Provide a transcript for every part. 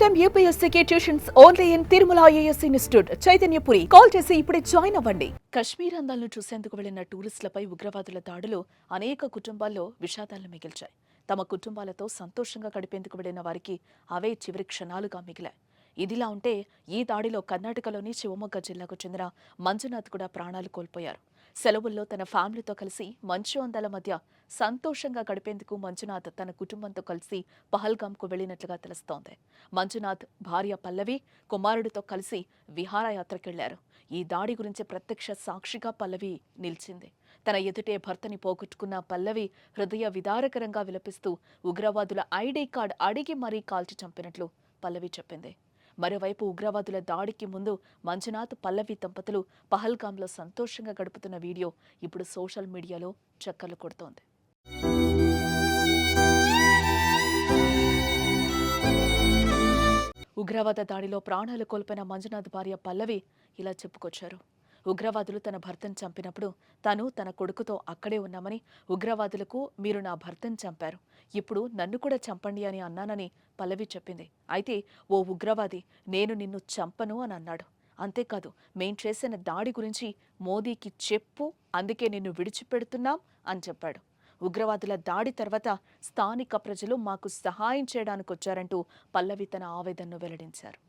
Time యూపీఎస్సీకి tuitions only in Tirumala IAS institute Chaitanyapuri. Call చేసి ఇప్పుడే జాయిన్ అవ్వండి. కశ్మీర్ అందాలను చూసేందుకు వెళ్లిన టూరిస్టులపై ఉగ్రవాదుల దాడులు అనేక కుటుంబాల్లో విషాదాలను మిగిల్చాయి. తమ కుటుంబాలతో సంతోషంగా గడిపేందుకు వెళ్లిన వారికి అవే చివరి క్షణాలుగా మిగిలాయి. ఇదిలా ఉంటే ఈ దాడిలో కర్ణాటకలోని శివమొగ్గ జిల్లాకు చెందిన మంజునాథ్ కూడా ప్రాణాలు కోల్పోయారు. సెలవుల్లో తన ఫ్యామిలీతో కలిసి మంచు అందాల మధ్య సంతోషంగా గడిపేందుకు మంజునాథ్ తన కుటుంబంతో కలిసి పహల్గామ్కు వెళ్లినట్లుగా తెలుస్తోంది. మంజునాథ్ భార్య పల్లవి కుమారుడితో కలిసి విహారయాత్రకెళ్లారు. ఈ దాడి గురించి ప్రత్యక్ష సాక్షిగా పల్లవి నిలిచింది. తన ఎదుటే భర్తని పోగొట్టుకున్న పల్లవి హృదయ విదారకరంగా విలపిస్తూ ఉగ్రవాదుల ఐడీ కార్డ్ అడిగి మరీ కాల్చి చంపినట్లు పల్లవి చెప్పింది. మరోవైపు ఉగ్రవాదుల దాడికి ముందు మంజునాథ్ పల్లవి దంపతులు పహల్గామ్లో సంతోషంగా గడుపుతున్న వీడియో ఇప్పుడు సోషల్ మీడియాలో చక్కర్లు కొడుతోంది. ఉగ్రవాద దాడిలో ప్రాణాలు కోల్పోయిన మంజునాథ్ భార్య పల్లవి ఇలా చెప్పుకొచ్చారు. ఉగ్రవాదులు తన భర్తను చంపినప్పుడు తాను తన కొడుకుతో అక్కడే ఉన్నామని, ఉగ్రవాదులకు మీరు నా భర్తను చంపారు, ఇప్పుడు నన్ను కూడా చంపండి అని అన్నానని పల్లవి చెప్పింది. అయితే ఓ ఉగ్రవాది నేను నిన్ను చంపను అని అన్నాడు. అంతేకాదు మేం చేసిన దాడి గురించి మోదీకి చెప్పు, అందుకే నిన్ను విడిచిపెడుతున్నాం అని చెప్పాడు. ఉగ్రవాదుల దాడి తర్వాత స్థానిక ప్రజలు మాకు సహాయం చేయడానికి వచ్చారంటూ పల్లవి తన ఆవేదనను వెల్లడించారు.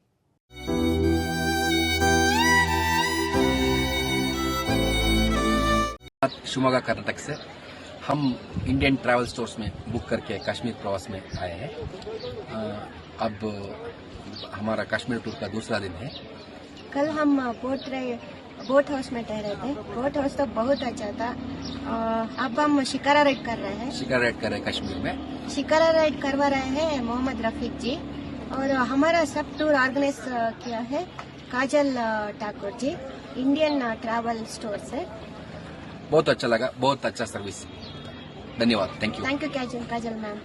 शिवमोगा कर्नाटक से हम इंडियन ट्रैवल स्टोर्स में बुक करके कश्मीर प्रवास में आए हैं। अब हमारा कश्मीर टूर का दूसरा दिन है। कल हम बोट हाउस में ठहरे थे। बोट हाउस तो बहुत अच्छा था। अब हम शिकारा राइड कर रहे हैं। शिकारा राइड कर रहे हैं कश्मीर में। शिकारा राइड करवा रहे हैं मोहम्मद रफीक जी, और हमारा सब टूर ऑर्गेनाइज किया है काजल Thakur ji, Indian travel store से। बहुत अच्छा लगा, बहुत अच्छा सर्विस, धन्यवाद, थैंक यू काजल मैम।